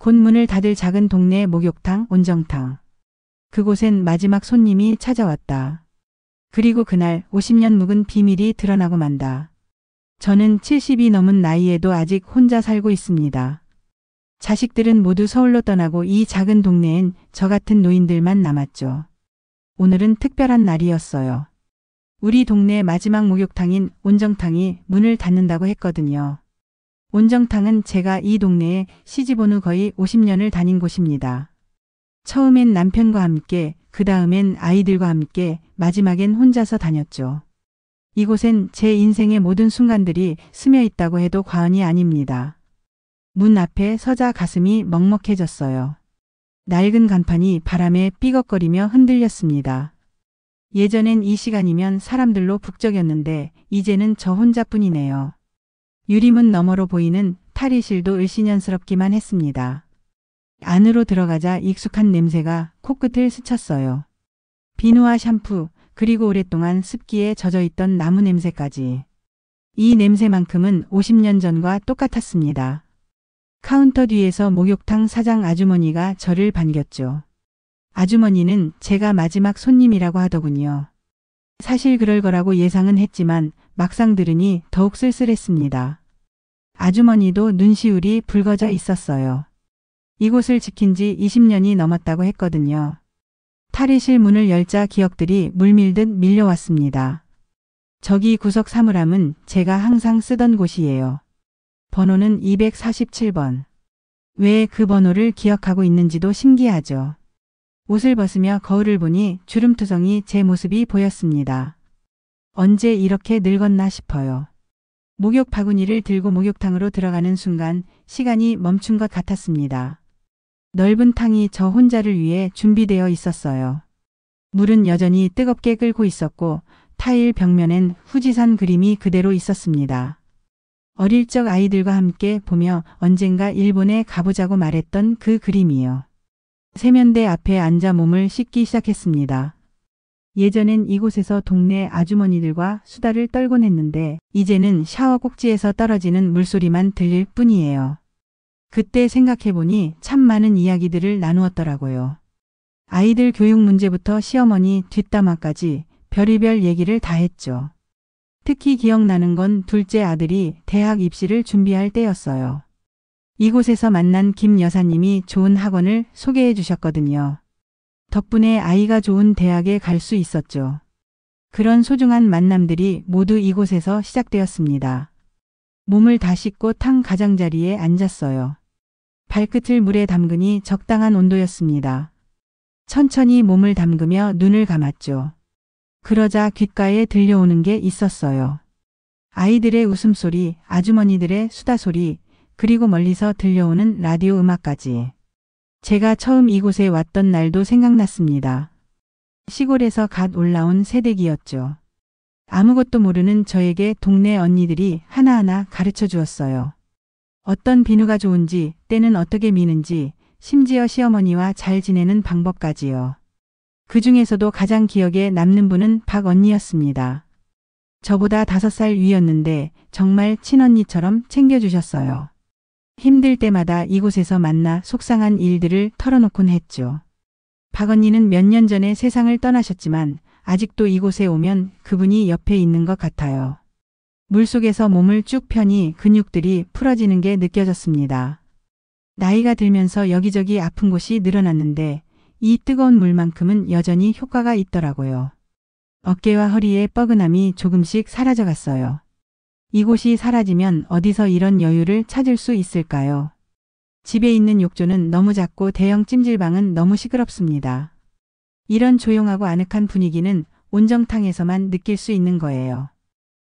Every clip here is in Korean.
곧 문을 닫을 작은 동네 목욕탕 온정탕. 그곳엔 마지막 손님이 찾아왔다. 그리고 그날 50년 묵은 비밀이 드러나고 만다. 저는 70이 넘은 나이에도 아직 혼자 살고 있습니다. 자식들은 모두 서울로 떠나고 이 작은 동네엔 저 같은 노인들만 남았죠. 오늘은 특별한 날이었어요. 우리 동네 마지막 목욕탕인 온정탕이 문을 닫는다고 했거든요. 온정탕은 제가 이 동네에 시집 온 후 거의 50년을 다닌 곳입니다. 처음엔 남편과 함께, 그 다음엔 아이들과 함께, 마지막엔 혼자서 다녔죠. 이곳엔 제 인생의 모든 순간들이 스며 있다고 해도 과언이 아닙니다. 문 앞에 서자 가슴이 먹먹해졌어요. 낡은 간판이 바람에 삐걱거리며 흔들렸습니다. 예전엔 이 시간이면 사람들로 북적였는데 이제는 저 혼자뿐이네요. 유리문 너머로 보이는 탈의실도 을씨년스럽기만 했습니다. 안으로 들어가자 익숙한 냄새가 코끝을 스쳤어요. 비누와 샴푸, 그리고 오랫동안 습기에 젖어있던 나무 냄새까지. 이 냄새만큼은 50년 전과 똑같았습니다. 카운터 뒤에서 목욕탕 사장 아주머니가 저를 반겼죠. 아주머니는 제가 마지막 손님이라고 하더군요. 사실 그럴 거라고 예상은 했지만 막상 들으니 더욱 쓸쓸했습니다. 아주머니도 눈시울이 붉어져 있었어요. 이곳을 지킨 지 20년이 넘었다고 했거든요. 탈의실 문을 열자 기억들이 물밀듯 밀려왔습니다. 저기 구석 사물함은 제가 항상 쓰던 곳이에요. 번호는 247번. 왜 그 번호를 기억하고 있는지도 신기하죠. 옷을 벗으며 거울을 보니 주름투성이 제 모습이 보였습니다. 언제 이렇게 늙었나 싶어요. 목욕 바구니를 들고 목욕탕으로 들어가는 순간 시간이 멈춘 것 같았습니다. 넓은 탕이 저 혼자를 위해 준비되어 있었어요. 물은 여전히 뜨겁게 끓고 있었고 타일 벽면엔 후지산 그림이 그대로 있었습니다. 어릴 적 아이들과 함께 보며 언젠가 일본에 가보자고 말했던 그 그림이요. 세면대 앞에 앉아 몸을 씻기 시작했습니다. 예전엔 이곳에서 동네 아주머니들과 수다를 떨곤 했는데 이제는 샤워 꼭지에서 떨어지는 물소리만 들릴 뿐이에요. 그때 생각해보니 참 많은 이야기들을 나누었더라고요. 아이들 교육 문제부터 시어머니 뒷담화까지 별의별 얘기를 다 했죠. 특히 기억나는 건 둘째 아들이 대학 입시를 준비할 때였어요. 이곳에서 만난 김 여사님이 좋은 학원을 소개해 주셨거든요. 덕분에 아이가 좋은 대학에 갈 수 있었죠. 그런 소중한 만남들이 모두 이곳에서 시작되었습니다. 몸을 다 씻고 탕 가장자리에 앉았어요. 발끝을 물에 담그니 적당한 온도였습니다. 천천히 몸을 담그며 눈을 감았죠. 그러자 귓가에 들려오는 게 있었어요. 아이들의 웃음소리, 아주머니들의 수다소리, 그리고 멀리서 들려오는 라디오 음악까지. 제가 처음 이곳에 왔던 날도 생각났습니다. 시골에서 갓 올라온 새댁이었죠. 아무것도 모르는 저에게 동네 언니들이 하나하나 가르쳐 주었어요. 어떤 비누가 좋은지, 때는 어떻게 미는지, 심지어 시어머니와 잘 지내는 방법까지요. 그 중에서도 가장 기억에 남는 분은 박 언니였습니다. 저보다 5살 위였는데 정말 친언니처럼 챙겨주셨어요. 힘들 때마다 이곳에서 만나 속상한 일들을 털어놓곤 했죠. 박 언니는 몇 년 전에 세상을 떠나셨지만 아직도 이곳에 오면 그분이 옆에 있는 것 같아요. 물속에서 몸을 쭉 펴니 근육들이 풀어지는 게 느껴졌습니다. 나이가 들면서 여기저기 아픈 곳이 늘어났는데 이 뜨거운 물만큼은 여전히 효과가 있더라고요. 어깨와 허리의 뻐근함이 조금씩 사라져갔어요. 이곳이 사라지면 어디서 이런 여유를 찾을 수 있을까요? 집에 있는 욕조는 너무 작고 대형 찜질방은 너무 시끄럽습니다. 이런 조용하고 아늑한 분위기는 온정탕에서만 느낄 수 있는 거예요.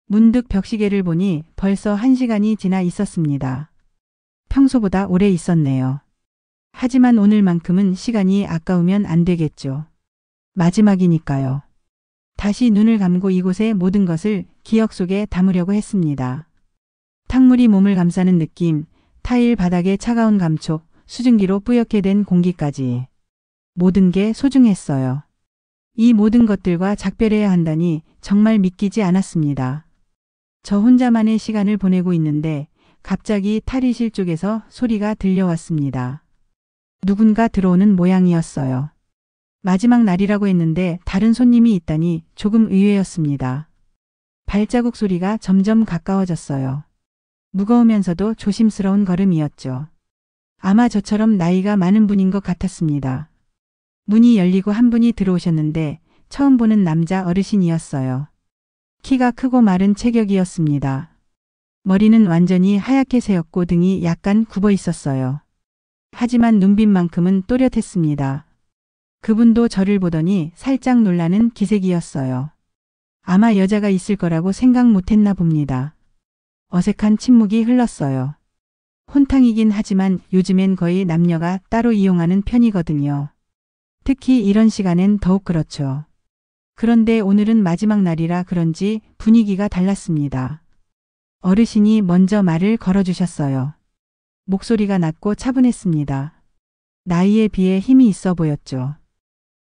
문득 벽시계를 보니 벌써 1시간이 지나 있었습니다. 평소보다 오래 있었네요. 하지만 오늘만큼은 시간이 아까우면 안 되겠죠. 마지막이니까요. 다시 눈을 감고 이곳의 모든 것을 기억 속에 담으려고 했습니다. 탕물이 몸을 감싸는 느낌, 타일 바닥의 차가운 감촉, 수증기로 뿌옇게 된 공기까지. 모든 게 소중했어요. 이 모든 것들과 작별해야 한다니 정말 믿기지 않았습니다. 저 혼자만의 시간을 보내고 있는데 갑자기 탈의실 쪽에서 소리가 들려왔습니다. 누군가 들어오는 모양이었어요. 마지막 날이라고 했는데 다른 손님이 있다니 조금 의외였습니다. 발자국 소리가 점점 가까워졌어요. 무거우면서도 조심스러운 걸음이었죠. 아마 저처럼 나이가 많은 분인 것 같았습니다. 문이 열리고 한 분이 들어오셨는데 처음 보는 남자 어르신이었어요. 키가 크고 마른 체격이었습니다. 머리는 완전히 하얗게 새었고 등이 약간 굽어 있었어요. 하지만 눈빛만큼은 또렷했습니다. 그분도 저를 보더니 살짝 놀라는 기색이었어요. 아마 여자가 있을 거라고 생각 못했나 봅니다. 어색한 침묵이 흘렀어요. 혼탕이긴 하지만 요즘엔 거의 남녀가 따로 이용하는 편이거든요. 특히 이런 시간엔 더욱 그렇죠. 그런데 오늘은 마지막 날이라 그런지 분위기가 달랐습니다. 어르신이 먼저 말을 걸어주셨어요. 목소리가 낮고 차분했습니다. 나이에 비해 힘이 있어 보였죠.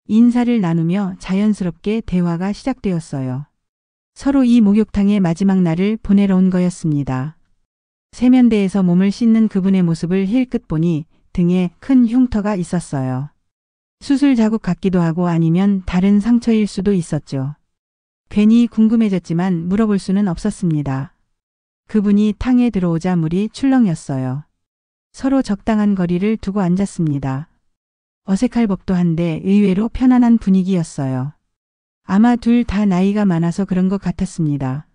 인사를 나누며 자연스럽게 대화가 시작되었어요. 서로 이 목욕탕의 마지막 날을 보내러 온 거였습니다. 세면대에서 몸을 씻는 그분의 모습을 힐끗 보니 등에 큰 흉터가 있었어요. 수술 자국 같기도 하고 아니면 다른 상처일 수도 있었죠. 괜히 궁금해졌지만 물어볼 수는 없었습니다. 그분이 탕에 들어오자 물이 출렁였어요. 서로 적당한 거리를 두고 앉았습니다. 어색할 법도 한데 의외로 편안한 분위기였어요. 아마 둘 다 나이가 많아서 그런 것 같았습니다.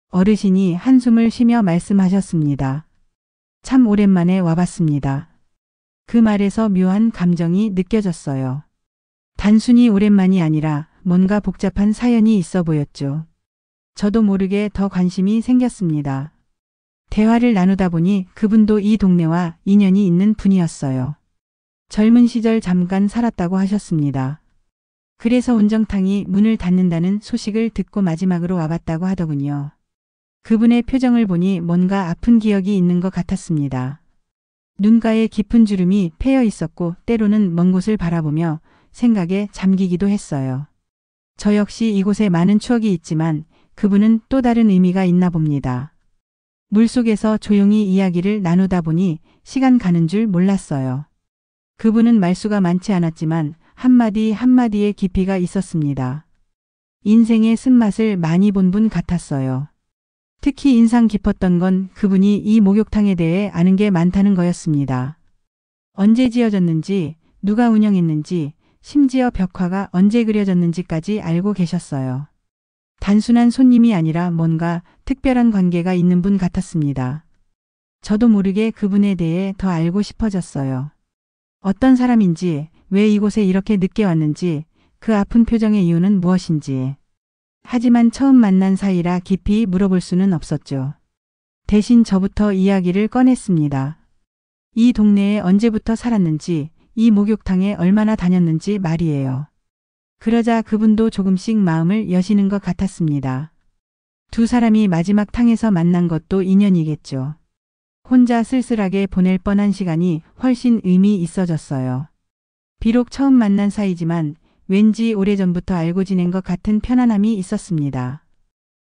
어르신이 한숨을 쉬며 말씀하셨습니다. 참 오랜만에 와봤습니다. 그 말에서 묘한 감정이 느껴졌어요. 단순히 오랜만이 아니라 뭔가 복잡한 사연이 있어 보였죠. 저도 모르게 더 관심이 생겼습니다. 대화를 나누다 보니 그분도 이 동네와 인연이 있는 분이었어요. 젊은 시절 잠깐 살았다고 하셨습니다. 그래서 온정탕이 문을 닫는다는 소식을 듣고 마지막으로 와봤다고 하더군요. 그분의 표정을 보니 뭔가 아픈 기억이 있는 것 같았습니다. 눈가에 깊은 주름이 패여 있었고 때로는 먼 곳을 바라보며 생각에 잠기기도 했어요. 저 역시 이곳에 많은 추억이 있지만 그분은 또 다른 의미가 있나 봅니다. 물속에서 조용히 이야기를 나누다 보니 시간 가는 줄 몰랐어요. 그분은 말수가 많지 않았지만 한마디 한마디에 깊이가 있었습니다. 인생의 쓴맛을 많이 본 분 같았어요. 특히 인상 깊었던 건 그분이 이 목욕탕에 대해 아는 게 많다는 거였습니다. 언제 지어졌는지, 누가 운영했는지, 심지어 벽화가 언제 그려졌는지까지 알고 계셨어요. 단순한 손님이 아니라 뭔가 특별한 관계가 있는 분 같았습니다. 저도 모르게 그분에 대해 더 알고 싶어졌어요. 어떤 사람인지, 왜 이곳에 이렇게 늦게 왔는지, 그 아픈 표정의 이유는 무엇인지. 하지만 처음 만난 사이라 깊이 물어볼 수는 없었죠. 대신 저부터 이야기를 꺼냈습니다. 이 동네에 언제부터 살았는지, 이 목욕탕에 얼마나 다녔는지 말이에요. 그러자 그분도 조금씩 마음을 여시는 것 같았습니다. 두 사람이 마지막 탕에서 만난 것도 인연이겠죠. 혼자 쓸쓸하게 보낼 뻔한 시간이 훨씬 의미 있어졌어요. 비록 처음 만난 사이지만 왠지 오래전부터 알고 지낸 것 같은 편안함이 있었습니다.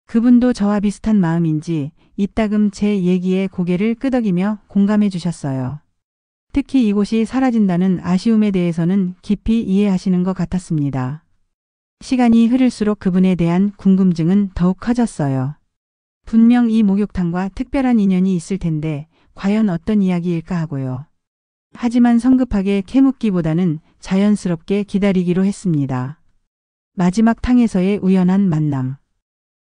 그분도 저와 비슷한 마음인지 이따금 제 얘기에 고개를 끄덕이며 공감해 주셨어요. 특히 이곳이 사라진다는 아쉬움에 대해서는 깊이 이해하시는 것 같았습니다. 시간이 흐를수록 그분에 대한 궁금증은 더욱 커졌어요. 분명 이 목욕탕과 특별한 인연이 있을 텐데 과연 어떤 이야기일까 하고요. 하지만 성급하게 캐묻기보다는 자연스럽게 기다리기로 했습니다. 마지막 탕에서의 우연한 만남.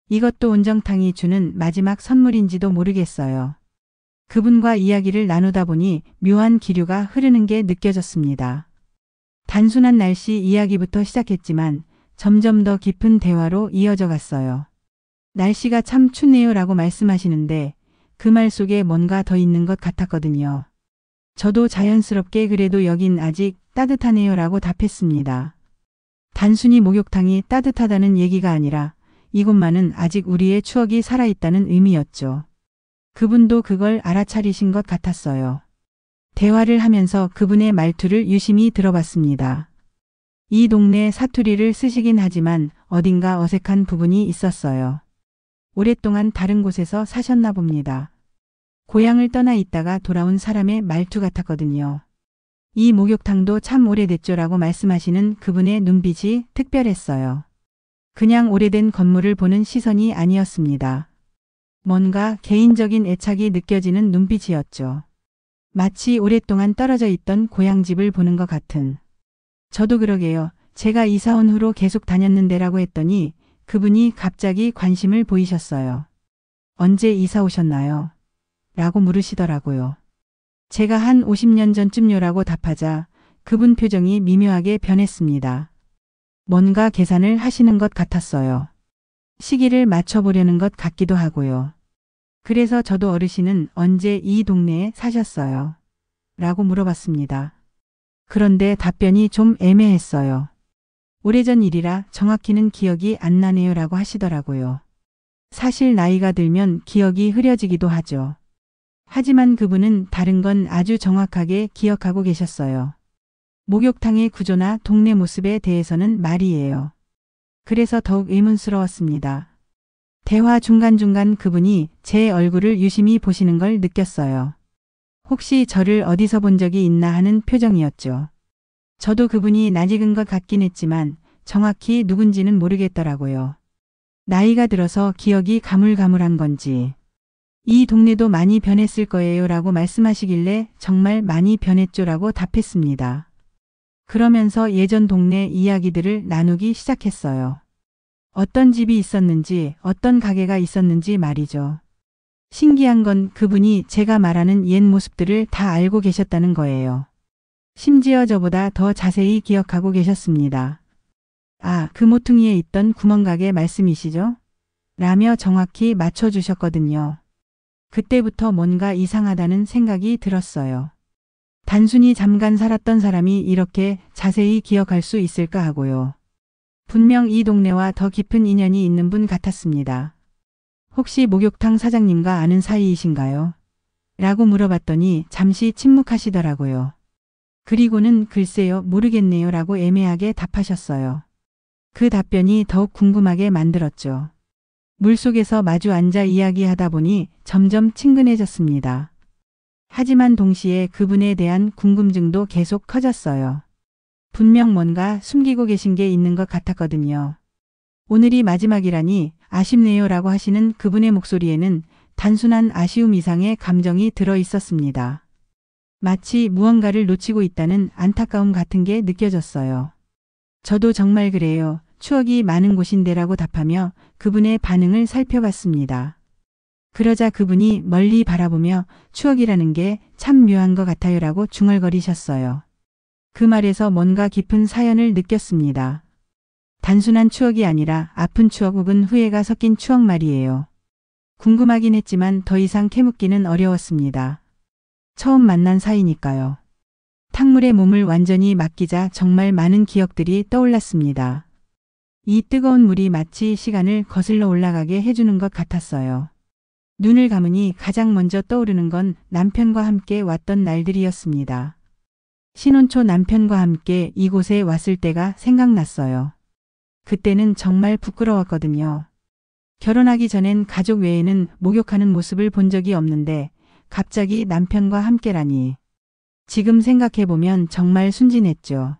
이것도 온정탕이 주는 마지막 선물인지도 모르겠어요. 그분과 이야기를 나누다 보니 묘한 기류가 흐르는 게 느껴졌습니다. 단순한 날씨 이야기부터 시작했지만 점점 더 깊은 대화로 이어져 갔어요. 날씨가 참 춥네요 라고 말씀하시는데 그 말 속에 뭔가 더 있는 것 같았거든요. 저도 자연스럽게 그래도 여긴 아직 따뜻하네요 라고 답했습니다. 단순히 목욕탕이 따뜻하다는 얘기가 아니라 이곳만은 아직 우리의 추억이 살아있다는 의미였죠. 그분도 그걸 알아차리신 것 같았어요. 대화를 하면서 그분의 말투를 유심히 들어봤습니다. 이 동네 사투리를 쓰시긴 하지만 어딘가 어색한 부분이 있었어요. 오랫동안 다른 곳에서 사셨나 봅니다. 고향을 떠나 있다가 돌아온 사람의 말투 같았거든요. 이 목욕탕도 참 오래됐죠라고 말씀하시는 그분의 눈빛이 특별했어요. 그냥 오래된 건물을 보는 시선이 아니었습니다. 뭔가 개인적인 애착이 느껴지는 눈빛이었죠. 마치 오랫동안 떨어져 있던 고향집을 보는 것 같은. 저도 그러게요. 제가 이사 온 후로 계속 다녔는데라고 했더니 그분이 갑자기 관심을 보이셨어요. 언제 이사 오셨나요? 라고 물으시더라고요. 제가 한 50년 전쯤요라고 답하자 그분 표정이 미묘하게 변했습니다. 뭔가 계산을 하시는 것 같았어요. 시기를 맞춰보려는 것 같기도 하고요. 그래서 저도 어르신은 언제 이 동네에 사셨어요? 라고 물어봤습니다. 그런데 답변이 좀 애매했어요. 오래전 일이라 정확히는 기억이 안 나네요 라고 하시더라고요. 사실 나이가 들면 기억이 흐려지기도 하죠. 하지만 그분은 다른 건 아주 정확하게 기억하고 계셨어요. 목욕탕의 구조나 동네 모습에 대해서는 말이에요. 그래서 더욱 의문스러웠습니다. 대화 중간중간 그분이 제 얼굴을 유심히 보시는 걸 느꼈어요. 혹시 저를 어디서 본 적이 있나 하는 표정이었죠. 저도 그분이 낯익은 것 같긴 했지만 정확히 누군지는 모르겠더라고요. 나이가 들어서 기억이 가물가물한 건지. 이 동네도 많이 변했을 거예요 라고 말씀하시길래 정말 많이 변했죠 라고 답했습니다. 그러면서 예전 동네 이야기들을 나누기 시작했어요. 어떤 집이 있었는지 어떤 가게가 있었는지 말이죠. 신기한 건 그분이 제가 말하는 옛 모습들을 다 알고 계셨다는 거예요. 심지어 저보다 더 자세히 기억하고 계셨습니다. 아, 그 모퉁이에 있던 구멍가게 말씀이시죠? 라며 정확히 맞춰주셨거든요. 그때부터 뭔가 이상하다는 생각이 들었어요. 단순히 잠깐 살았던 사람이 이렇게 자세히 기억할 수 있을까 하고요. 분명 이 동네와 더 깊은 인연이 있는 분 같았습니다. 혹시 목욕탕 사장님과 아는 사이이신가요? 라고 물어봤더니 잠시 침묵하시더라고요. 그리고는 글쎄요, 모르겠네요 라고 애매하게 답하셨어요. 그 답변이 더욱 궁금하게 만들었죠. 물속에서 마주 앉아 이야기하다 보니 점점 친근해졌습니다. 하지만 동시에 그분에 대한 궁금증도 계속 커졌어요. 분명 뭔가 숨기고 계신 게 있는 것 같았거든요. 오늘이 마지막이라니 아쉽네요 라고 하시는 그분의 목소리에는 단순한 아쉬움 이상의 감정이 들어 있었습니다. 마치 무언가를 놓치고 있다는 안타까움 같은 게 느껴졌어요. 저도 정말 그래요. 추억이 많은 곳인데라고 답하며 그분의 반응을 살펴봤습니다. 그러자 그분이 멀리 바라보며 추억이라는 게 참 묘한 것 같아요 라고 중얼거리셨어요. 그 말에서 뭔가 깊은 사연을 느꼈습니다. 단순한 추억이 아니라 아픈 추억 혹은 후회가 섞인 추억 말이에요. 궁금하긴 했지만 더 이상 캐묻기는 어려웠습니다. 처음 만난 사이니까요. 탕물에 몸을 완전히 맡기자 정말 많은 기억들이 떠올랐습니다. 이 뜨거운 물이 마치 시간을 거슬러 올라가게 해주는 것 같았어요. 눈을 감으니 가장 먼저 떠오르는 건 남편과 함께 왔던 날들이었습니다. 신혼초 남편과 함께 이곳에 왔을 때가 생각났어요. 그때는 정말 부끄러웠거든요. 결혼하기 전엔 가족 외에는 목욕하는 모습을 본 적이 없는데 갑자기 남편과 함께라니. 지금 생각해보면 정말 순진했죠.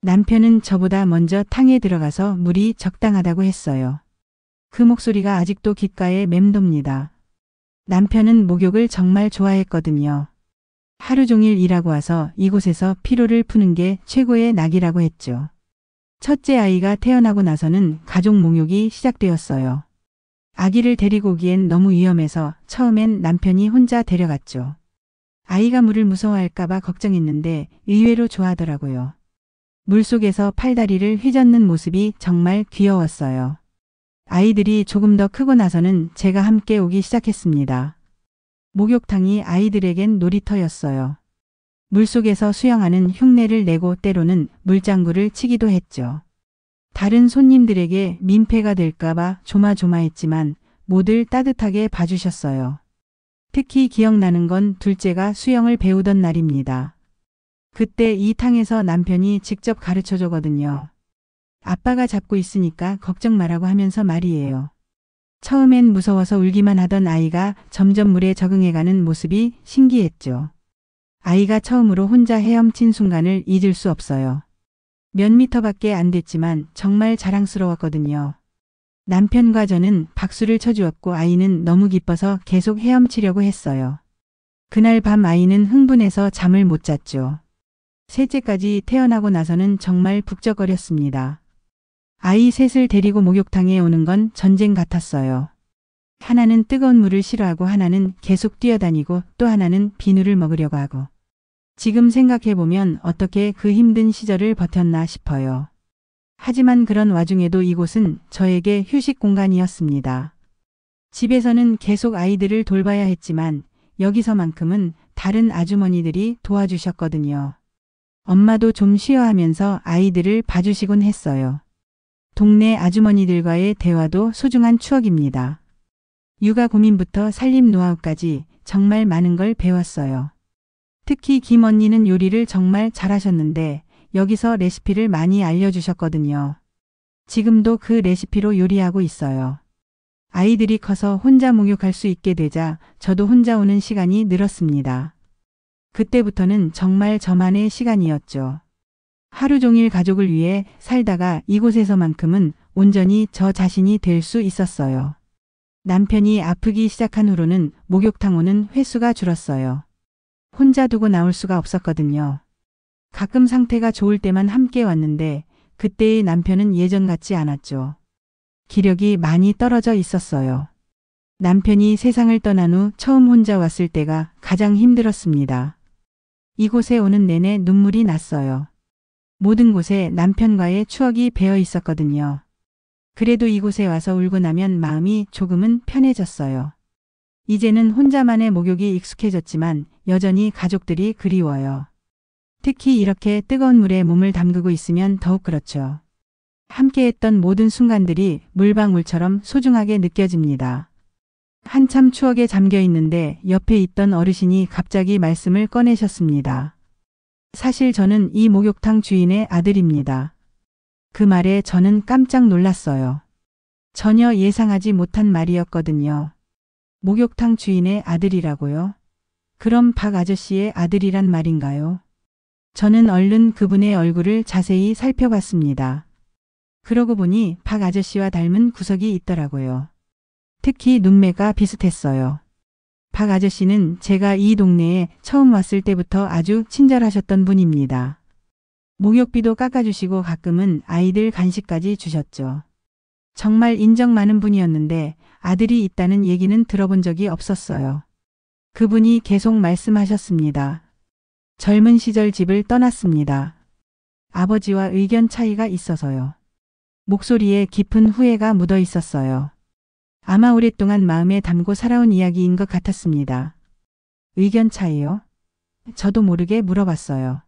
남편은 저보다 먼저 탕에 들어가서 물이 적당하다고 했어요. 그 목소리가 아직도 귓가에 맴돕니다. 남편은 목욕을 정말 좋아했거든요. 하루 종일 일하고 와서 이곳에서 피로를 푸는 게 최고의 낙이라고 했죠. 첫째 아이가 태어나고 나서는 가족 목욕이 시작되었어요. 아기를 데리고 오기엔 너무 위험해서 처음엔 남편이 혼자 데려갔죠. 아이가 물을 무서워할까봐 걱정했는데 의외로 좋아하더라고요. 물속에서 팔다리를 휘젓는 모습이 정말 귀여웠어요. 아이들이 조금 더 크고 나서는 제가 함께 오기 시작했습니다. 목욕탕이 아이들에겐 놀이터였어요. 물속에서 수영하는 흉내를 내고 때로는 물장구를 치기도 했죠. 다른 손님들에게 민폐가 될까봐 조마조마했지만 모두 따뜻하게 봐주셨어요. 특히 기억나는 건 둘째가 수영을 배우던 날입니다. 그때 이 탕에서 남편이 직접 가르쳐주거든요. 아빠가 잡고 있으니까 걱정 말라고 하면서 말이에요. 처음엔 무서워서 울기만 하던 아이가 점점 물에 적응해가는 모습이 신기했죠. 아이가 처음으로 혼자 헤엄친 순간을 잊을 수 없어요. 몇 미터밖에 안 됐지만 정말 자랑스러웠거든요. 남편과 저는 박수를 쳐주었고 아이는 너무 기뻐서 계속 헤엄치려고 했어요. 그날 밤 아이는 흥분해서 잠을 못 잤죠. 셋째까지 태어나고 나서는 정말 북적거렸습니다. 아이 셋을 데리고 목욕탕에 오는 건 전쟁 같았어요. 하나는 뜨거운 물을 싫어하고 하나는 계속 뛰어다니고 또 하나는 비누를 먹으려고 하고. 지금 생각해보면 어떻게 그 힘든 시절을 버텼나 싶어요. 하지만 그런 와중에도 이곳은 저에게 휴식 공간이었습니다. 집에서는 계속 아이들을 돌봐야 했지만 여기서만큼은 다른 아주머니들이 도와주셨거든요. 엄마도 좀 쉬어 하면서 아이들을 봐주시곤 했어요. 동네 아주머니들과의 대화도 소중한 추억입니다. 육아 고민부터 살림 노하우까지 정말 많은 걸 배웠어요. 특히 김 언니는 요리를 정말 잘하셨는데 여기서 레시피를 많이 알려주셨거든요. 지금도 그 레시피로 요리하고 있어요. 아이들이 커서 혼자 목욕할 수 있게 되자 저도 혼자 오는 시간이 늘었습니다. 그때부터는 정말 저만의 시간이었죠. 하루 종일 가족을 위해 살다가 이곳에서만큼은 온전히 저 자신이 될 수 있었어요. 남편이 아프기 시작한 후로는 목욕탕 오는 횟수가 줄었어요. 혼자 두고 나올 수가 없었거든요. 가끔 상태가 좋을 때만 함께 왔는데 그때의 남편은 예전 같지 않았죠. 기력이 많이 떨어져 있었어요. 남편이 세상을 떠난 후 처음 혼자 왔을 때가 가장 힘들었습니다. 이곳에 오는 내내 눈물이 났어요. 모든 곳에 남편과의 추억이 배어 있었거든요. 그래도 이곳에 와서 울고 나면 마음이 조금은 편해졌어요. 이제는 혼자만의 목욕이 익숙해졌지만 여전히 가족들이 그리워요. 특히 이렇게 뜨거운 물에 몸을 담그고 있으면 더욱 그렇죠. 함께했던 모든 순간들이 물방울처럼 소중하게 느껴집니다. 한참 추억에 잠겨 있는데 옆에 있던 어르신이 갑자기 말씀을 꺼내셨습니다. 사실 저는 이 목욕탕 주인의 아들입니다. 그 말에 저는 깜짝 놀랐어요. 전혀 예상하지 못한 말이었거든요. 목욕탕 주인의 아들이라고요? 그럼 박 아저씨의 아들이란 말인가요? 저는 얼른 그분의 얼굴을 자세히 살펴봤습니다. 그러고 보니 박 아저씨와 닮은 구석이 있더라고요. 특히 눈매가 비슷했어요. 박 아저씨는 제가 이 동네에 처음 왔을 때부터 아주 친절하셨던 분입니다. 목욕비도 깎아주시고 가끔은 아이들 간식까지 주셨죠. 정말 인정 많은 분이었는데 아들이 있다는 얘기는 들어본 적이 없었어요. 그분이 계속 말씀하셨습니다. 젊은 시절 집을 떠났습니다. 아버지와 의견 차이가 있어서요. 목소리에 깊은 후회가 묻어 있었어요. 아마 오랫동안 마음에 담고 살아온 이야기인 것 같았습니다. 의견 차이요? 저도 모르게 물어봤어요.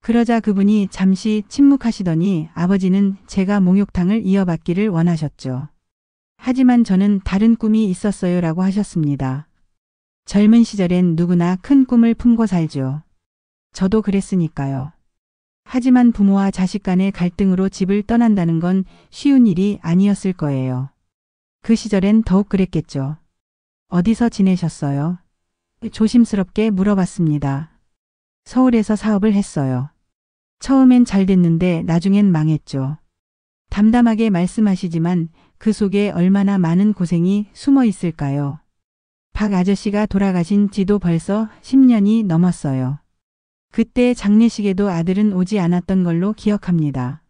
그러자 그분이 잠시 침묵하시더니 아버지는 제가 목욕탕을 이어받기를 원하셨죠. 하지만 저는 다른 꿈이 있었어요라고 하셨습니다. 젊은 시절엔 누구나 큰 꿈을 품고 살죠. 저도 그랬으니까요. 하지만 부모와 자식 간의 갈등으로 집을 떠난다는 건 쉬운 일이 아니었을 거예요. 그 시절엔 더욱 그랬겠죠. 어디서 지내셨어요? 조심스럽게 물어봤습니다. 서울에서 사업을 했어요. 처음엔 잘 됐는데 나중엔 망했죠. 담담하게 말씀하시지만 그 속에 얼마나 많은 고생이 숨어 있을까요? 박 아저씨가 돌아가신 지도 벌써 10년이 넘었어요. 그때 장례식에도 아들은 오지 않았던 걸로 기억합니다.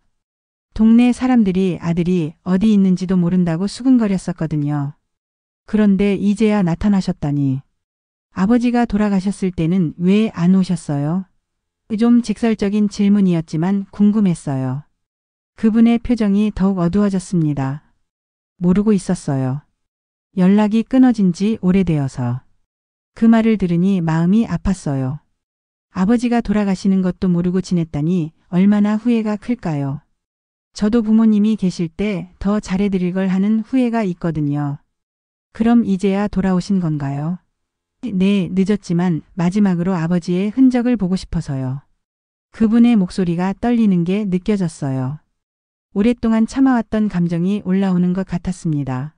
동네 사람들이 아들이 어디 있는지도 모른다고 수군거렸었거든요. 그런데 이제야 나타나셨다니. 아버지가 돌아가셨을 때는 왜 안 오셨어요? 좀 직설적인 질문이었지만 궁금했어요. 그분의 표정이 더욱 어두워졌습니다. 모르고 있었어요. 연락이 끊어진 지 오래되어서. 그 말을 들으니 마음이 아팠어요. 아버지가 돌아가시는 것도 모르고 지냈다니 얼마나 후회가 클까요? 저도 부모님이 계실 때 더 잘해드릴 걸 하는 후회가 있거든요. 그럼 이제야 돌아오신 건가요? 네, 늦었지만 마지막으로 아버지의 흔적을 보고 싶어서요. 그분의 목소리가 떨리는 게 느껴졌어요. 오랫동안 참아왔던 감정이 올라오는 것 같았습니다.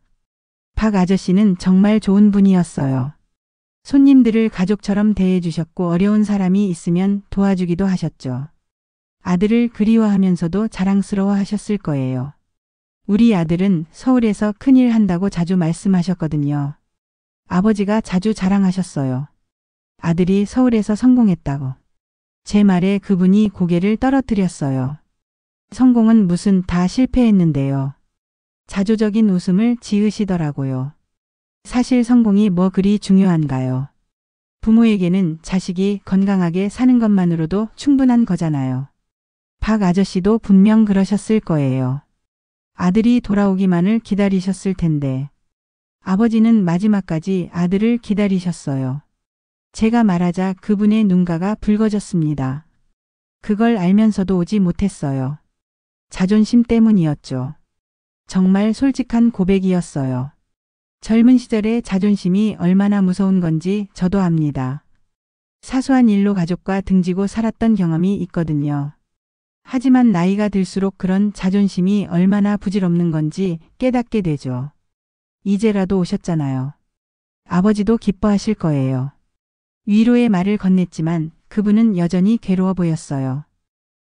박 아저씨는 정말 좋은 분이었어요. 손님들을 가족처럼 대해주셨고 어려운 사람이 있으면 도와주기도 하셨죠. 아들을 그리워하면서도 자랑스러워 하셨을 거예요. 우리 아들은 서울에서 큰일 한다고 자주 말씀하셨거든요. 아버지가 자주 자랑하셨어요. 아들이 서울에서 성공했다고. 제 말에 그분이 고개를 떨어뜨렸어요. 성공은 무슨 다 실패했는데요. 자조적인 웃음을 지으시더라고요. 사실 성공이 뭐 그리 중요한가요? 부모에게는 자식이 건강하게 사는 것만으로도 충분한 거잖아요. 박 아저씨도 분명 그러셨을 거예요. 아들이 돌아오기만을 기다리셨을 텐데. 아버지는 마지막까지 아들을 기다리셨어요. 제가 말하자 그분의 눈가가 붉어졌습니다. 그걸 알면서도 오지 못했어요. 자존심 때문이었죠. 정말 솔직한 고백이었어요. 젊은 시절의 자존심이 얼마나 무서운 건지 저도 압니다. 사소한 일로 가족과 등지고 살았던 경험이 있거든요. 하지만 나이가 들수록 그런 자존심이 얼마나 부질없는 건지 깨닫게 되죠. 이제라도 오셨잖아요. 아버지도 기뻐하실 거예요. 위로의 말을 건넸지만 그분은 여전히 괴로워 보였어요.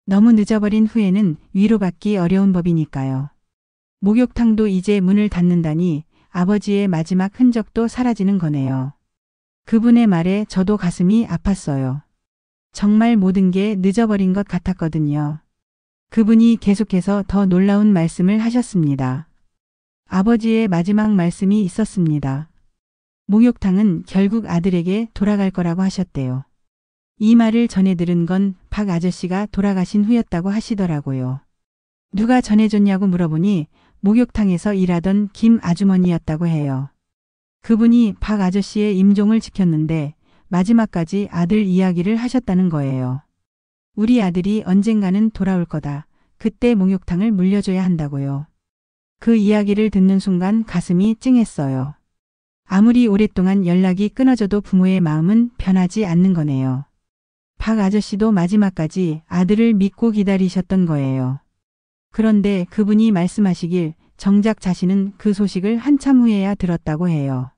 너무 늦어버린 후에는 위로받기 어려운 법이니까요. 목욕탕도 이제 문을 닫는다니 아버지의 마지막 흔적도 사라지는 거네요. 그분의 말에 저도 가슴이 아팠어요. 정말 모든 게 늦어버린 것 같았거든요. 그분이 계속해서 더 놀라운 말씀을 하셨습니다. 아버지의 마지막 말씀이 있었습니다. 목욕탕은 결국 아들에게 돌아갈 거라고 하셨대요. 이 말을 전해 들은 건 박 아저씨가 돌아가신 후였다고 하시더라고요. 누가 전해줬냐고 물어보니 목욕탕에서 일하던 김 아주머니였다고 해요. 그분이 박 아저씨의 임종을 지켰는데 마지막까지 아들 이야기를 하셨다는 거예요. 우리 아들이 언젠가는 돌아올 거다. 그때 목욕탕을 물려줘야 한다고요. 그 이야기를 듣는 순간 가슴이 찡했어요. 아무리 오랫동안 연락이 끊어져도 부모의 마음은 변하지 않는 거네요. 박 아저씨도 마지막까지 아들을 믿고 기다리셨던 거예요. 그런데 그분이 말씀하시길 정작 자신은 그 소식을 한참 후에야 들었다고 해요.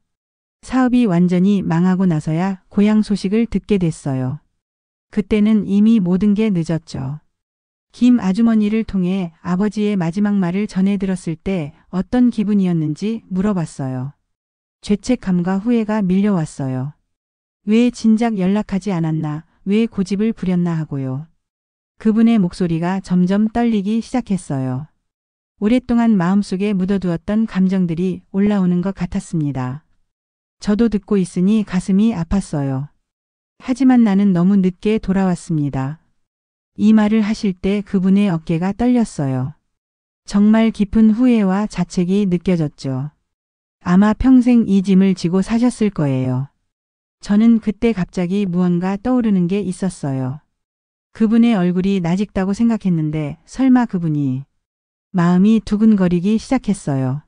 사업이 완전히 망하고 나서야 고향 소식을 듣게 됐어요. 그때는 이미 모든 게 늦었죠. 김 아주머니를 통해 아버지의 마지막 말을 전해 들었을 때 어떤 기분이었는지 물어봤어요. 죄책감과 후회가 밀려왔어요. 왜 진작 연락하지 않았나, 왜 고집을 부렸나 하고요. 그분의 목소리가 점점 떨리기 시작했어요. 오랫동안 마음속에 묻어두었던 감정들이 올라오는 것 같았습니다. 저도 듣고 있으니 가슴이 아팠어요. 하지만 나는 너무 늦게 돌아왔습니다. 이 말을 하실 때 그분의 어깨가 떨렸어요. 정말 깊은 후회와 자책이 느껴졌죠. 아마 평생 이 짐을 지고 사셨을 거예요. 저는 그때 갑자기 무언가 떠오르는 게 있었어요. 그분의 얼굴이 낯익다고 생각했는데 설마 그분이 마음이 두근거리기 시작했어요.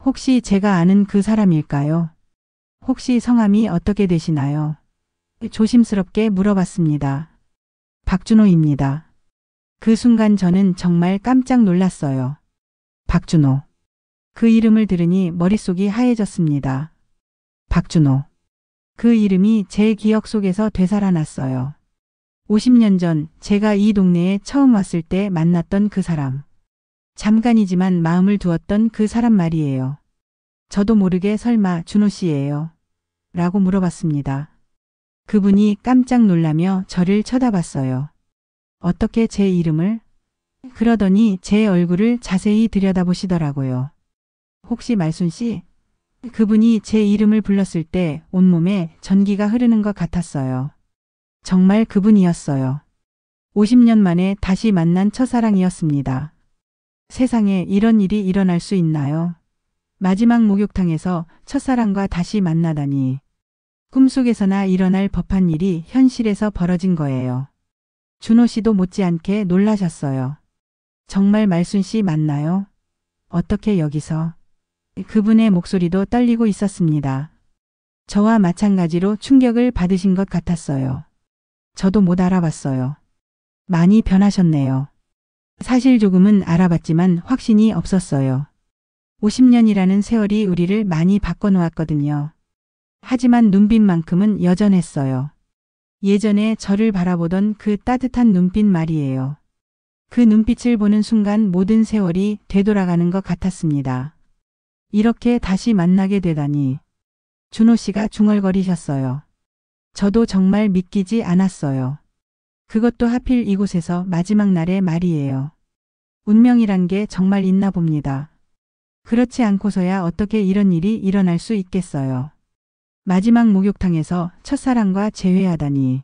혹시 제가 아는 그 사람일까요? 혹시 성함이 어떻게 되시나요? 조심스럽게 물어봤습니다. 박준호입니다. 그 순간 저는 정말 깜짝 놀랐어요. 박준호. 그 이름을 들으니 머릿속이 하얘졌습니다. 박준호. 그 이름이 제 기억 속에서 되살아났어요. 50년 전 제가 이 동네에 처음 왔을 때 만났던 그 사람. 잠깐이지만 마음을 두었던 그 사람 말이에요. 저도 모르게 설마 준호 씨예요? 라고 물어봤습니다. 그분이 깜짝 놀라며 저를 쳐다봤어요. 어떻게 제 이름을? 그러더니 제 얼굴을 자세히 들여다보시더라고요. 혹시 말순 씨? 그분이 제 이름을 불렀을 때 온몸에 전기가 흐르는 것 같았어요. 정말 그분이었어요. 50년 만에 다시 만난 첫사랑이었습니다. 세상에 이런 일이 일어날 수 있나요? 마지막 목욕탕에서 첫사랑과 다시 만나다니. 꿈속에서나 일어날 법한 일이 현실에서 벌어진 거예요. 준호 씨도 못지않게 놀라셨어요. 정말 말순 씨 맞나요? 어떻게 여기서? 그분의 목소리도 떨리고 있었습니다. 저와 마찬가지로 충격을 받으신 것 같았어요. 저도 못 알아봤어요. 많이 변하셨네요. 사실 조금은 알아봤지만 확신이 없었어요. 50년이라는 세월이 우리를 많이 바꿔놓았거든요. 하지만 눈빛만큼은 여전했어요. 예전에 저를 바라보던 그 따뜻한 눈빛 말이에요. 그 눈빛을 보는 순간 모든 세월이 되돌아가는 것 같았습니다. 이렇게 다시 만나게 되다니. 준호 씨가 중얼거리셨어요. 저도 정말 믿기지 않았어요. 그것도 하필 이곳에서 마지막 날의 말이에요. 운명이란 게 정말 있나 봅니다. 그렇지 않고서야 어떻게 이런 일이 일어날 수 있겠어요. 마지막 목욕탕에서 첫사랑과 재회하다니.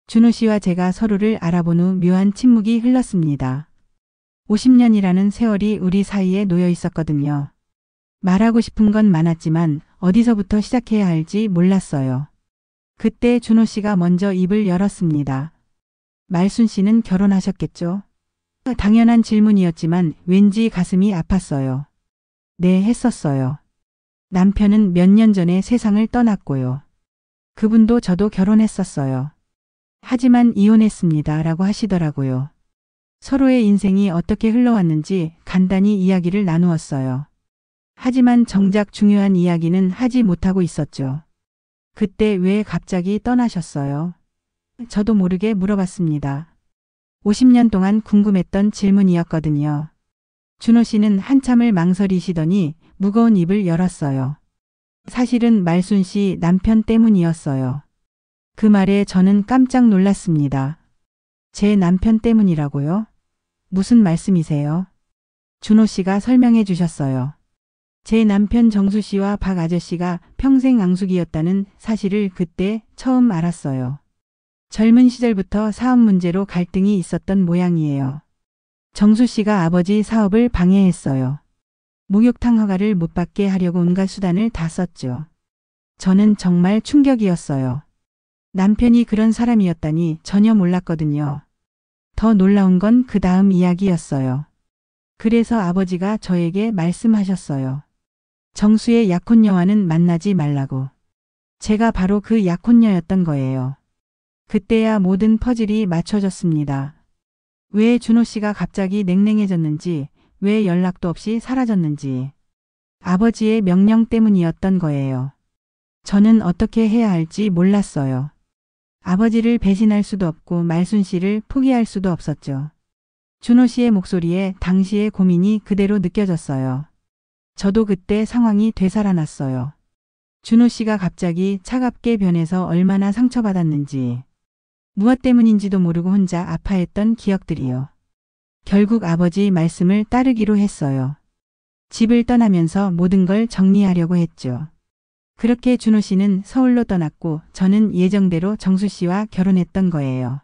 준호 씨와 제가 서로를 알아본 후 묘한 침묵이 흘렀습니다. 50년이라는 세월이 우리 사이에 놓여 있었거든요. 말하고 싶은 건 많았지만 어디서부터 시작해야 할지 몰랐어요. 그때 준호 씨가 먼저 입을 열었습니다. 말순 씨는 결혼하셨겠죠? 당연한 질문이었지만 왠지 가슴이 아팠어요. 네, 했었어요. 남편은 몇 년 전에 세상을 떠났고요. 그분도 저도 결혼했었어요. 하지만 이혼했습니다. 라고 하시더라고요. 서로의 인생이 어떻게 흘러왔는지 간단히 이야기를 나누었어요. 하지만 정작 중요한 이야기는 하지 못하고 있었죠. 그때 왜 갑자기 떠나셨어요? 저도 모르게 물어봤습니다. 50년 동안 궁금했던 질문이었거든요. 준호 씨는 한참을 망설이시더니 무거운 입을 열었어요. 사실은 말순 씨 남편 때문이었어요. 그 말에 저는 깜짝 놀랐습니다. 제 남편 때문이라고요? 무슨 말씀이세요? 준호 씨가 설명해 주셨어요. 제 남편 정수 씨와 박 아저씨가 평생 앙숙이었다는 사실을 그때 처음 알았어요. 젊은 시절부터 사업 문제로 갈등이 있었던 모양이에요. 정수 씨가 아버지 사업을 방해했어요. 목욕탕 허가를 못 받게 하려고 온갖 수단을 다 썼죠. 저는 정말 충격이었어요. 남편이 그런 사람이었다니 전혀 몰랐거든요. 더 놀라운 건 그 다음 이야기였어요. 그래서 아버지가 저에게 말씀하셨어요. 정수의 약혼녀와는 만나지 말라고. 제가 바로 그 약혼녀였던 거예요. 그때야 모든 퍼즐이 맞춰졌습니다. 왜 준호 씨가 갑자기 냉랭해졌는지, 왜 연락도 없이 사라졌는지. 아버지의 명령 때문이었던 거예요. 저는 어떻게 해야 할지 몰랐어요. 아버지를 배신할 수도 없고 말순 씨를 포기할 수도 없었죠. 준호 씨의 목소리에 당시의 고민이 그대로 느껴졌어요. 저도 그때 상황이 되살아났어요. 준호 씨가 갑자기 차갑게 변해서 얼마나 상처받았는지, 무엇 때문인지도 모르고 혼자 아파했던 기억들이요. 결국 아버지 말씀을 따르기로 했어요. 집을 떠나면서 모든 걸 정리하려고 했죠. 그렇게 준호 씨는 서울로 떠났고 저는 예정대로 정수 씨와 결혼했던 거예요.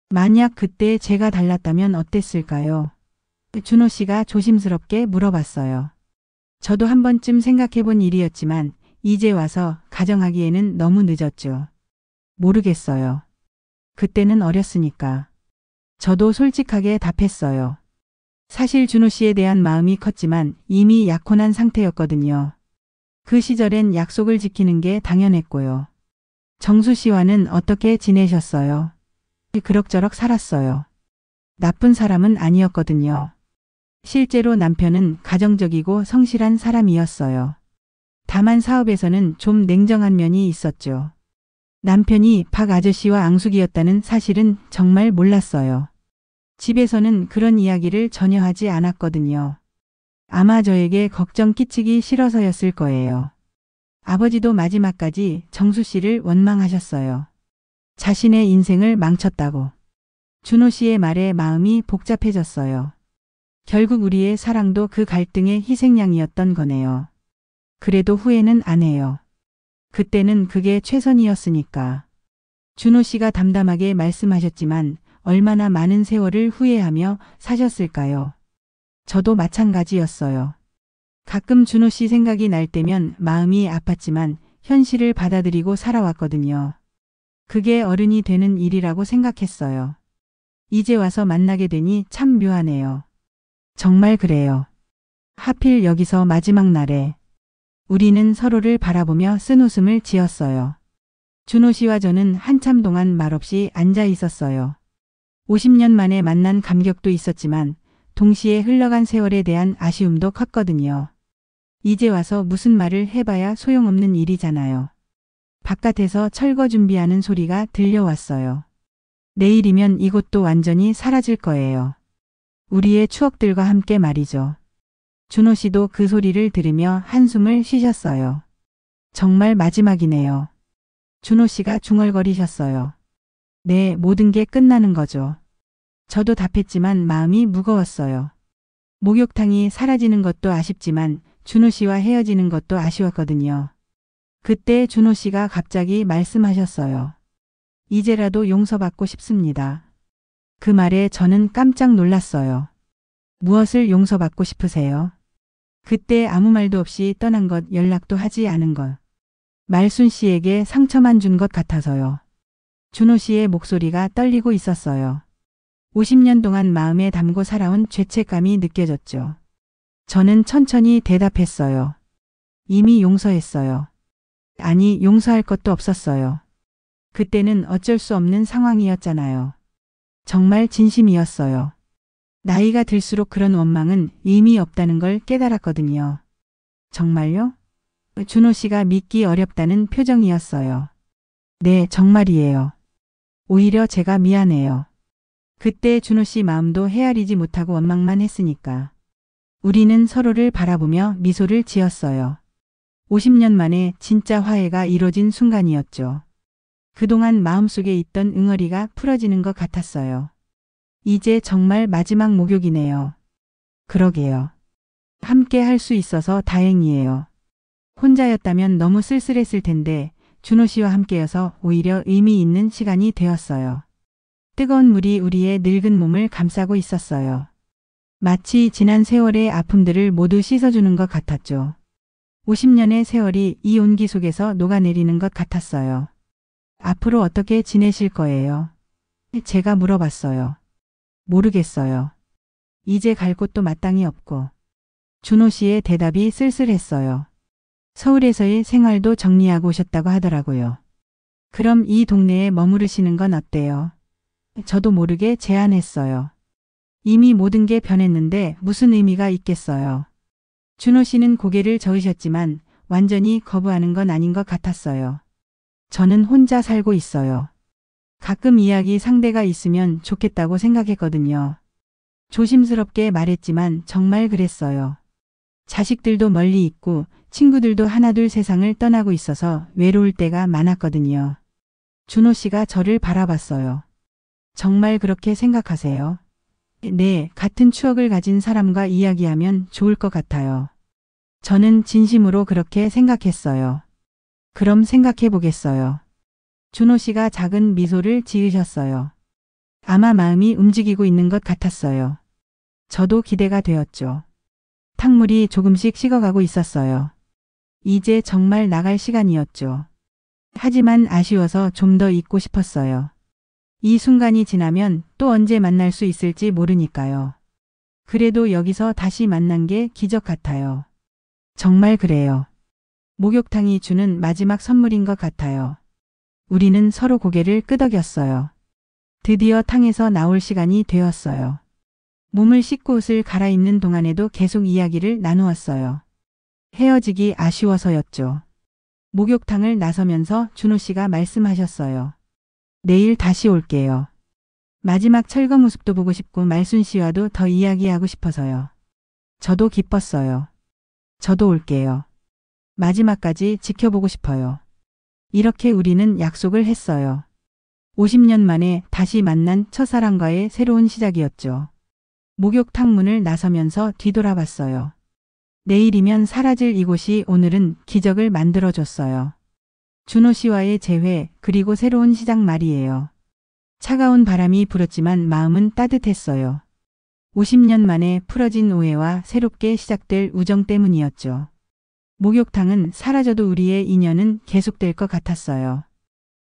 만약 그때 제가 달랐다면 어땠을까요? 준호 씨가 조심스럽게 물어봤어요. 저도 한 번쯤 생각해 본 일이었지만 이제 와서 가정하기에는 너무 늦었죠. 모르겠어요. 그때는 어렸으니까. 저도 솔직하게 답했어요. 사실 준호 씨에 대한 마음이 컸지만 이미 약혼한 상태였거든요. 그 시절엔 약속을 지키는 게 당연했고요. 정수 씨와는 어떻게 지내셨어요? 그럭저럭 살았어요. 나쁜 사람은 아니었거든요. 실제로 남편은 가정적이고 성실한 사람이었어요. 다만 사업에서는 좀 냉정한 면이 있었죠. 남편이 박 아저씨와 앙숙이었다는 사실은 정말 몰랐어요. 집에서는 그런 이야기를 전혀 하지 않았거든요. 아마 저에게 걱정 끼치기 싫어서였을 거예요. 아버지도 마지막까지 정수 씨를 원망하셨어요. 자신의 인생을 망쳤다고. 준호 씨의 말에 마음이 복잡해졌어요. 결국 우리의 사랑도 그 갈등의 희생양이었던 거네요. 그래도 후회는 안 해요. 그때는 그게 최선이었으니까. 준호 씨가 담담하게 말씀하셨지만 얼마나 많은 세월을 후회하며 사셨을까요? 저도 마찬가지였어요. 가끔 준호 씨 생각이 날 때면 마음이 아팠지만 현실을 받아들이고 살아왔거든요. 그게 어른이 되는 일이라고 생각했어요. 이제 와서 만나게 되니 참 묘하네요. 정말 그래요. 하필 여기서 마지막 날에 우리는 서로를 바라보며 쓴웃음을 지었어요. 준호 씨와 저는 한참 동안 말없이 앉아 있었어요. 50년 만에 만난 감격도 있었지만 동시에 흘러간 세월에 대한 아쉬움도 컸거든요. 이제 와서 무슨 말을 해봐야 소용없는 일이잖아요. 바깥에서 철거 준비하는 소리가 들려왔어요. 내일이면 이곳도 완전히 사라질 거예요. 우리의 추억들과 함께 말이죠. 준호 씨도 그 소리를 들으며 한숨을 쉬셨어요. 정말 마지막이네요. 준호 씨가 중얼거리셨어요. 네, 모든 게 끝나는 거죠. 저도 답했지만 마음이 무거웠어요. 목욕탕이 사라지는 것도 아쉽지만 준호 씨와 헤어지는 것도 아쉬웠거든요. 그때 준호 씨가 갑자기 말씀하셨어요. 이제라도 용서받고 싶습니다. 그 말에 저는 깜짝 놀랐어요. 무엇을 용서받고 싶으세요? 그때 아무 말도 없이 떠난 것, 연락도 하지 않은 것. 말순 씨에게 상처만 준 것 같아서요. 준호 씨의 목소리가 떨리고 있었어요. 50년 동안 마음에 담고 살아온 죄책감이 느껴졌죠. 저는 천천히 대답했어요. 이미 용서했어요. 아니, 용서할 것도 없었어요. 그때는 어쩔 수 없는 상황이었잖아요. 정말 진심이었어요. 나이가 들수록 그런 원망은 의미 없다는 걸 깨달았거든요. 정말요? 준호 씨가 믿기 어렵다는 표정이었어요. 네, 정말이에요. 오히려 제가 미안해요. 그때 준호 씨 마음도 헤아리지 못하고 원망만 했으니까. 우리는 서로를 바라보며 미소를 지었어요. 50년 만에 진짜 화해가 이뤄진 순간이었죠. 그동안 마음속에 있던 응어리가 풀어지는 것 같았어요. 이제 정말 마지막 목욕이네요. 그러게요. 함께 할 수 있어서 다행이에요. 혼자였다면 너무 쓸쓸했을 텐데 준호 씨와 함께여서 오히려 의미 있는 시간이 되었어요. 뜨거운 물이 우리의 늙은 몸을 감싸고 있었어요. 마치 지난 세월의 아픔들을 모두 씻어주는 것 같았죠. 50년의 세월이 이 온기 속에서 녹아내리는 것 같았어요. 앞으로 어떻게 지내실 거예요? 제가 물어봤어요. 모르겠어요. 이제 갈 곳도 마땅히 없고. 준호 씨의 대답이 쓸쓸했어요. 서울에서의 생활도 정리하고 오셨다고 하더라고요. 그럼 이 동네에 머무르시는 건 어때요? 저도 모르게 제안했어요. 이미 모든 게 변했는데 무슨 의미가 있겠어요. 준호 씨는 고개를 저으셨지만 완전히 거부하는 건 아닌 것 같았어요. 저는 혼자 살고 있어요. 가끔 이야기 상대가 있으면 좋겠다고 생각했거든요. 조심스럽게 말했지만 정말 그랬어요. 자식들도 멀리 있고 친구들도 하나둘 세상을 떠나고 있어서 외로울 때가 많았거든요. 준호 씨가 저를 바라봤어요. 정말 그렇게 생각하세요? 네, 같은 추억을 가진 사람과 이야기하면 좋을 것 같아요. 저는 진심으로 그렇게 생각했어요. 그럼 생각해 보겠어요. 준호 씨가 작은 미소를 지으셨어요. 아마 마음이 움직이고 있는 것 같았어요. 저도 기대가 되었죠. 탕물이 조금씩 식어가고 있었어요. 이제 정말 나갈 시간이었죠. 하지만 아쉬워서 좀 더 있고 싶었어요. 이 순간이 지나면 또 언제 만날 수 있을지 모르니까요. 그래도 여기서 다시 만난 게 기적 같아요. 정말 그래요. 목욕탕이 주는 마지막 선물인 것 같아요. 우리는 서로 고개를 끄덕였어요. 드디어 탕에서 나올 시간이 되었어요. 몸을 씻고 옷을 갈아입는 동안에도 계속 이야기를 나누었어요. 헤어지기 아쉬워서였죠. 목욕탕을 나서면서 준호 씨가 말씀하셨어요. 내일 다시 올게요. 마지막 철거 모습도 보고 싶고 말순 씨와도 더 이야기하고 싶어서요. 저도 기뻤어요. 저도 올게요. 마지막까지 지켜보고 싶어요. 이렇게 우리는 약속을 했어요. 50년 만에 다시 만난 첫사랑과의 새로운 시작이었죠. 목욕탕 문을 나서면서 뒤돌아봤어요. 내일이면 사라질 이곳이 오늘은 기적을 만들어줬어요. 준호 씨와의 재회 그리고 새로운 시작 말이에요. 차가운 바람이 불었지만 마음은 따뜻했어요. 50년 만에 풀어진 오해와 새롭게 시작될 우정 때문이었죠. 목욕탕은 사라져도 우리의 인연은 계속될 것 같았어요.